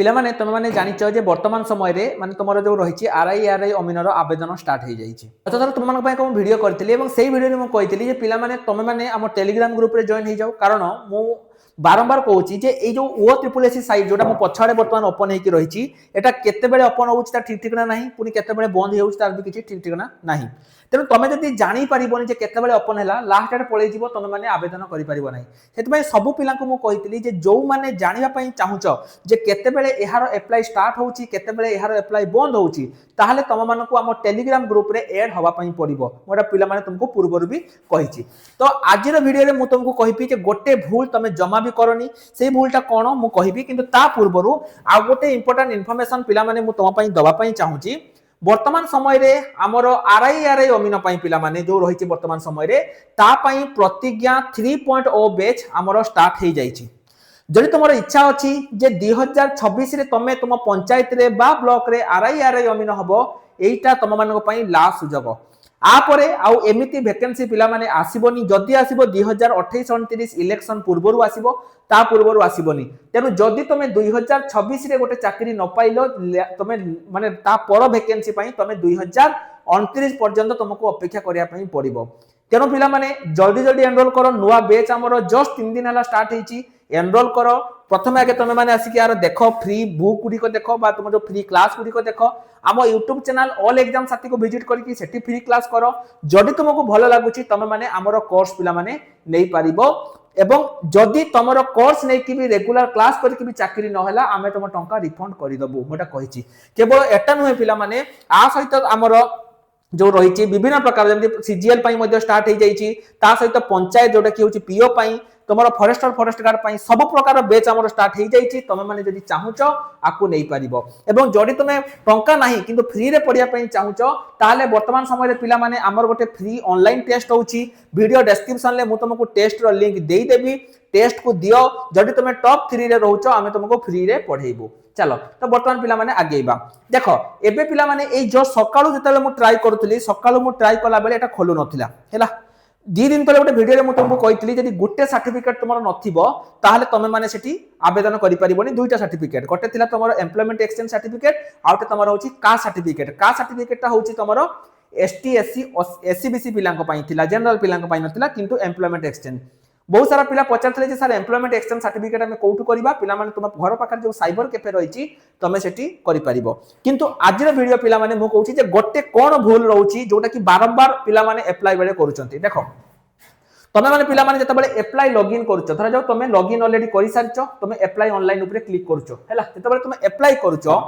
पिला माने तुम माने जानिच जे वर्तमान समय रे माने तुमरो जो रहिछि आरआई अमीनर आवेदन स्टार्ट हो जाइछि। अतथर तुम मानक को वीडियो करथिली एवं सेही वीडियो रे मु कहिथिली जे पिला माने तुम माने हम टेलीग्राम ग्रुप रे जॉइन हो जाओ कारण मु बारंबार कहूँ जे ये जो ओ ट्रिपल एस साइट जोटा मो पछाड़े बर्तमान ओपन होकर रही है केतेबेले ओपन होता ठीक ठिकाना ना पुणी केतेबेले बंद हो तार भी किसी ठीक ठिकाना ना तेणु तुम जब जापर जे केतेबेले ओपन है लास्ट आड़े पलैज तुम मैंने आवेदन करना से सबू पिला कही जो मैंने जानापी चाहूच जे केतेबेले यार एप्लाई स्टार्ट होची केतेबेले यार एप्लाई बंद होची ताहले तुम मानक आम टेलीग्राम ग्रुप रे ऐड होगापी पड़ो मोटा पिला माने तुमको पूर्वर भी कही तो आज वीडियो रे मु तुमको कहि जे गोटे भूल तुम जमा भी करनी से भूलटा कौन मु कहि किंतु ता पूर्वरु आ गोटे इंपोर्टेंट इन्फॉर्मेशन पिला माने मु तुम पई दबा पई चाहूची वर्तमान समय रे हमर आरआई अमीन पई पिला माने जो रहिछि वर्तमान समय रे ता पई प्रतिज्ञा 3.0 बैच हमर स्टार्ट हो जाइछि। जदि तुमर इच्छा अछि जे 2026 रे तमे तुम पंचायत रे बा ब्लॉक रे आरआई अमीन हबो एटा तुम मानक पई लास्ट सुजोग आपर आउ एमिति वैकेंसी पिला माने आसीबनी जदि आसीबो 2028-29 इलेक्शन पूर्वरु आसीबो ता पूर्वरु आसीबनी तेनु जदि तमे 2026 रे गोटे चाकरी न पाइलो तमे माने ता पर वैकेंसी पई तमे 2029 पर्यंत तुमको अपेक्षा करिया पई पड़िबो तेनु पिला माने जल्दी जल्दी एनरोल करो नुआ बैच हमरो जस्ट 3 दिन हला स्टार्ट हेची एनरोल करो प्रथम आगे तुम मैंने आसिक यार देख फ्री बुक गुड़िक देख तुम जो फ्री क्लास गुड़िक देख आम यूट्यूब चैनल ऑल एग्जाम साथी को विजिट करके सेठी फ्री क्लास करो जदि तुमको भल लगुच तुम मैंने आमर कोर्स पिला माने नहीं पारिबो एवं जदि तुमर कोर्स नहीं कि भी रेगुलर क्लास करके भी चाकरी नहला आमे तुम टंका रिफंड करदेबू मोटा कही केवल एटा नुहे पिला माने आ सहित आमर जो रही विभिन्न प्रकार जमी सीजीएल स्टार्ट हो जाइए सहित पंचायत जोटा कि पीओ तुम फॉरेस्ट गार्ड सब प्रकार बेच आम स्टार्ट हो जाइए तुम मैंने जब चाहूच आपको नहीं पार एवं जदि तुम टंका ना कि फ्री में पढ़ाई चाहूच ताले वर्तमान समय पिला माने आमर गोटे फ्री ऑनलाइन टेस्ट होची वीडियो डिस्क्रिप्शन में मुझे तुमको टेस्ट रो लिंक देदेवी टेस्ट को दियो जदि तुम टॉप 3 रे रोच आम तुमको फ्री रे पढ़ेबू चलो तो बर्तमान पिला माने आगेबा देख एबे पिला माने ए जो सकाळू जतले मु ट्राई करथली सकाळू मु ट्राई कला बेले एटा खोलु नथिला हैला 2 दिन पहले गोटे वीडियो रे मु तुमको कहितली जदि गुटे सर्टिफिकेट तुमर नथिबो ताहले तमे माने सेठी आवेदन करि परिबोनी दुईटा सर्टिफिकेट गोटे थिला तुमर एम्प्लॉयमेंट एक्सचेंज सर्टिफिकेट आउटे तुमर होची कास्ट सर्टिफिकेट ता होची तुमर एसटी एससी एससीबीसी पिलांको पई थिला जनरल पिलांको पई नथिला किंतु एम्प्लॉयमेंट एक्सचेंज बहुत सारा पिला पचारथले जे सर एम्प्लॉयमेंट एक्सचेंज सर्टिफिकेट हमें कोठु करबा पिला माने तुम घर पाखर जो साइबर कैफे रहिची तमे सेठी करि परिबो किंतु आज रो वीडियो पिला माने मु कहूची जे गोटे कोन भूल रहउची जोटा कि बारंबार पिला माने अप्लाई बेले करूचंती देखो तमे माने पिला माने जते बेले अप्लाई लॉगिन करूचो धरा जाओ तमे लॉगिन ऑलरेडी करि सारचो तमे अप्लाई ऑनलाइन ऊपर क्लिक करूचो हैला जते बेले तमे अप्लाई करूचो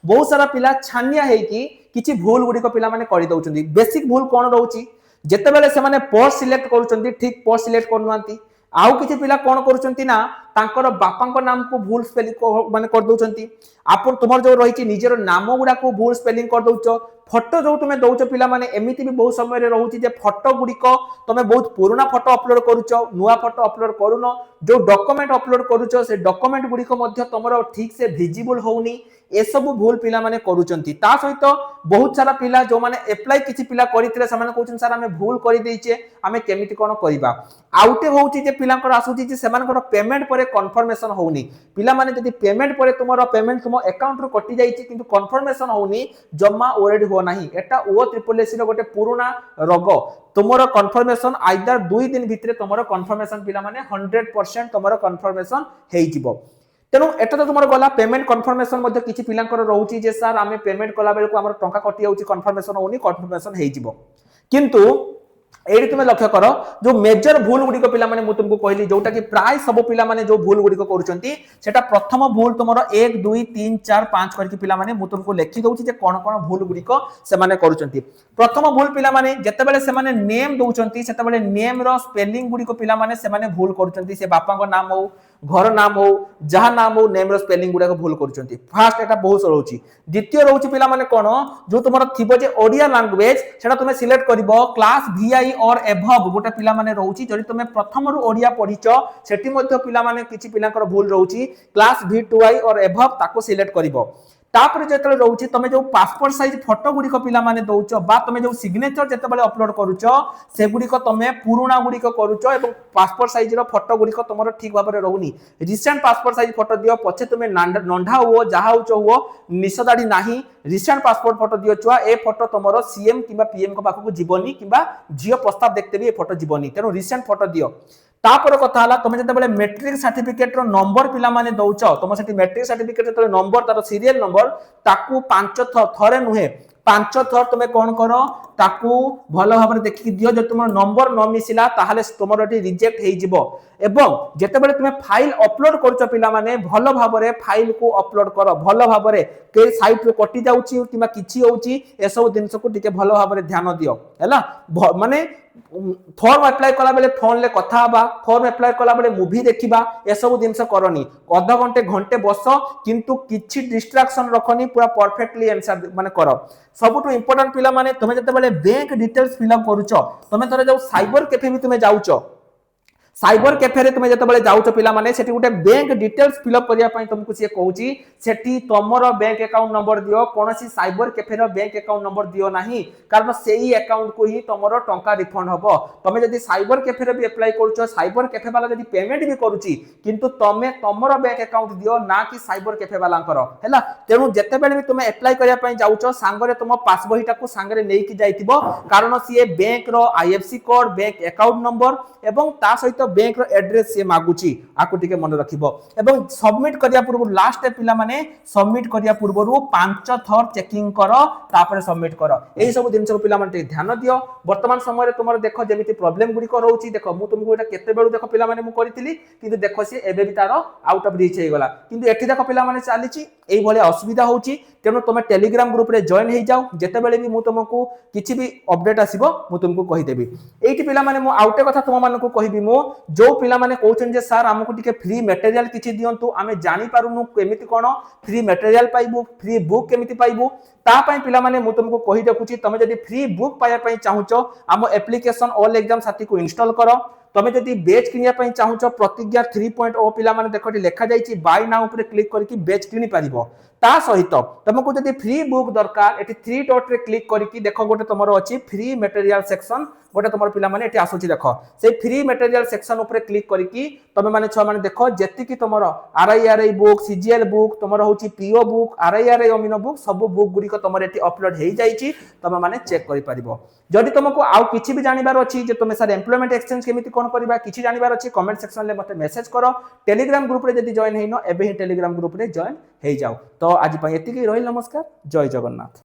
बहुत सारा पिला छानिया है कि किछि भूल गुडी को पिला माने करि दउचंती बेसिक भूल कोन रहउची जते बेले से माने पोस्ट सिलेक्ट करूचंती ठीक पोस्ट सिलेक्ट करनुआंती आउ किछि पिला कोन करूचंती ना तांकर बापांको नाम को भूल स्पेलिंग माने कर दउचंती आपन तुमर जो रहिछि निजेर नाम गुडा को भूल स्पेलिंग कर दउचो फोटो जो तुमे दउचो पिला माने एमिति भी बहुत समय रे रहउछि जे फोटो गुडीको तुमे बहुत पुराना फोटो अपलोड करूचो नुवा फोटो अपलोड करूनो जो डॉक्यूमेंट अपलोड करूचो से डॉक्यूमेंट गुडीको मध्ये तुमरो ठीक से विजिबल होउनी ए सब भूल पिला माने करूचंती ता सहित बहुत सारा पिला जो माने अप्लाई किछि पिला करितले से माने कहउछन सर हमें भूल करि दैछे हमें केमिति कोन करिबा आउटे होउछि जे पिलांकर आसुछि जे सेमानकर पेमेंट परे कन्फर्मेशन होउनी पिला माने जदि पेमेंट परे तुमरो पेमेंट तुम अकाउंट रो कटि जाइछि किंतु कन्फर्मेशन होउनी जम्मा ऑलरेडी हो नाही एटा ओ ट्रिपल एस रो गोटे पुराना रोग तुमरो कन्फर्मेशन आइदर 2 दिन भितरे तुमरो कन्फर्मेशन पिला माने 100% तुमरो कन्फर्मेशन हेइ जिवो तेणु एटा तो तुमर गला पेमेंट कन्फर्मेशन मध्ये किछि पिलांकर रहउछि जे सर आमे पेमेंट कला बेल को हमर टंका कटि जाउछि कन्फर्मेशन होउनी कन्फर्मेशन हेइ जिवो किंतु एडी तुमे लक्ष्य करो जो मेजर भूल गुडी को पिला माने मु तुमको कहली जोटा कि प्राय सब पिला माने जो भूल गुडी को करूचंती सेटा प्रथम भूल तुमरो 1 2 3 4 5 करके पिला माने मु तुमको लिखि दउछि जे कोन कोन भूल गुडी को से माने करूचंती प्रथम भूल पिला माने जते बेले से माने नेम दउचंती सेते बेले नेम रो स्पेलिंग गुडी को पिला माने से माने भूल करूचंती से बापा को नाम हो घर नाम हो जहा नाम हो नेम रो स्पेलिंग गुडा को भूल करूचंती फर्स्ट एटा बहुत रहउछि द्वितीय रहउछि पिला माने कोन जो तुमरो थिबो जे ओडिया लैंग्वेज सेटा तुमे सिलेक्ट करबो क्लास VI और एभव गोटे पिला माने रहउछि जदि तुमे प्रथम रु ओडिया पढिचो सेठी मध्ये पिला माने किछि पिलांकर भूल रहउछि क्लास V2I और एभव ताको सिलेक्ट करबो तापर जेतले रहउची तमे जो पासपोर्ट साइज फोटो गुडी को पिला माने दउचो बा तमे जो सिग्नेचर जेतबेले अपलोड करूचो से गुडी को तमे पुराना गुडी को करूचो एवं पासपोर्ट साइज रो फोटो गुडी को तमरो ठीक भाबरे रहउनी रिसेंट पासपोर्ट साइज फोटो दियो पछे तुमे नंढा हो जहा होचो हो निसदाडी नाही रिसेंट पासपोर्ट फोटो दियो छुआ ए फोटो तमरो सीएम किबा पीएम को पाखु जीवनी किबा जियो प्रस्ताव देखते भी ए फोटो जीवनी तेनो रिसेंट फोटो दियो तापर कथा हला तुम जते मैट्रिक सर्टिफिकेट रो नंबर पिला माने दउचो तुम सेठी मैट्रिक सर्टिफिकेट जते नंबर तार सीरियल नंबर ताकू 5 थरे नुहे 5 थर तुम कोन करो ताकू भलो भाबरे देखि दियो जे तुम नंबर न मिसिला ताहाले तुमर एटी रिजेक्ट हेइ जिवो एवं जते बेले तुम फाइल अपलोड करछो पिला माने भलो भाबरे फाइल को अपलोड करो भलो भाबरे के साइट रे कटि जाउची किमा किछि होउची ए सब दिनस को टिके भलो भाबरे ध्यान दियो हैला माने फॉर्म अप्लाई कला बेले फोन ले कथा बा फॉर्म अप्लाई कला बेले मूवी देखिबा ए सब दिनस करनी आधा घंटे घंटे बस किंतु किछि डिस्ट्रैक्शन रखनी पूरा परफेक्टली आंसर माने करो सबटु इंपोर्टेंट पिला माने तुमे जते बेले बैंक डिटेल्स फिल अप करूचो तुमे थरे जो साइबर कैफे भी तुमे जाउचो साइबर कैफे रे तुमे जते बेले जाउचो पिला माने सेठी गुटे बैंक डिटेल्स फिल अप करिया पई तुमको से कहूची सेठी तमरो बैंक अकाउंट नंबर दियो कोनोसी साइबर कैफे रो बैंक अकाउंट नंबर दियो नाही कारण सेही अकाउंट को ही तमरो टंका रिफंड हबो तमे जदी साइबर कैफे रे भी अप्लाई करूचो साइबर कैफे वाला जदी पेमेंट भी करूची किंतु तमे तमरो बैंक अकाउंट दियो ना कि साइबर कैफे वाला करो हैला तेनु जते बेले भी तुमे अप्लाई करिया पई जाउचो सांगरे तुम पास बहीटा को सांगरे नेई कि जाइतिबो कारण से बैंक रो IFSC code bank account number एवं ता सहित बैंक रो एड्रेस से मागुची आकु टिके मन रखिबो एवं सबमिट करिया पूर्व लास्ट पिला माने सबमिट करिया पूर्वरु 5 थर चेकिंग करो तापर सबमिट करो एही सब दिन सब पिला माने ध्यान दियो वर्तमान समय रे तुमर देखो जेमिति प्रॉब्लम गुडी को रहउची देखो मु तुमको एटा केते बेलु देखो पिला माने मु करितिली किंतु देखो से एबे भी तारो आउट ऑफ रीच हे गला किंतु एठी देखो पिला माने चालीची एही भले असुविधा होउची तेनो तुम टेलीग्राम ग्रुप रे जॉइन हे जाओ जेते बेले भी मु तुमको किछि भी अपडेट आसीबो मु तुमको कहि देबी एठी पिला माने मु आउटे कथा तुम मानको कहिबी मु जो पिला माने कहउछन जे सर हमकु टिके फ्री मटेरियल किछि दियंतु आमे जानि पारुनु केमिति कोन फ्री मटेरियल पाइबु फ्री बुक केमिति पाइबु ता पई पिला माने मु तुमको कहि देखुची तमे जदी फ्री बुक पाया पई चाहुचो हम एप्लीकेशन ऑल एग्जाम साथी को इंस्टॉल करो तमे जदी बैच किनिया पई चाहुचो प्रतिज्ञा 3.0 पिला माने देखोटी लेखा जाईची बाय नाउ ऊपर क्लिक करके बैच किनि पारिबो ता सहित तुमको जदी फ्री बुक दरकार एटी 3 डॉट रे क्लिक करके देखो गोटे तमरो अछि फ्री मटेरियल सेक्शन गोटे तमरो पिला माने एटी आसुची देखो से फ्री मटेरियल सेक्शन ऊपर क्लिक करके तमे माने छ माने देखो जेति की तमरो आरआईआरआई बुक सीजीएल बुक तमरो होची पीओ बुक आरआईआरआई अमीनो बुक सब बुक गुडी को तमरो एटी अपलोड हेई जाईची तमे माने चेक करि परिबो जदि तुमको आउ किछि भी जानिबार अछि जे तुमे सर एम्प्लॉयमेंट एक्सचेंज केमिति कोन करबा किछि जानिबार अछि कमेंट सेक्शन ले मते मेसेज करो टेलीग्राम ग्रुप रे जदि जॉइन हेइनो एबे ही टेलीग्राम ग्रुप रे जॉइन हेई जाओ तो आज पई एतिकी रहिल नमस्कार जय जगन्नाथ।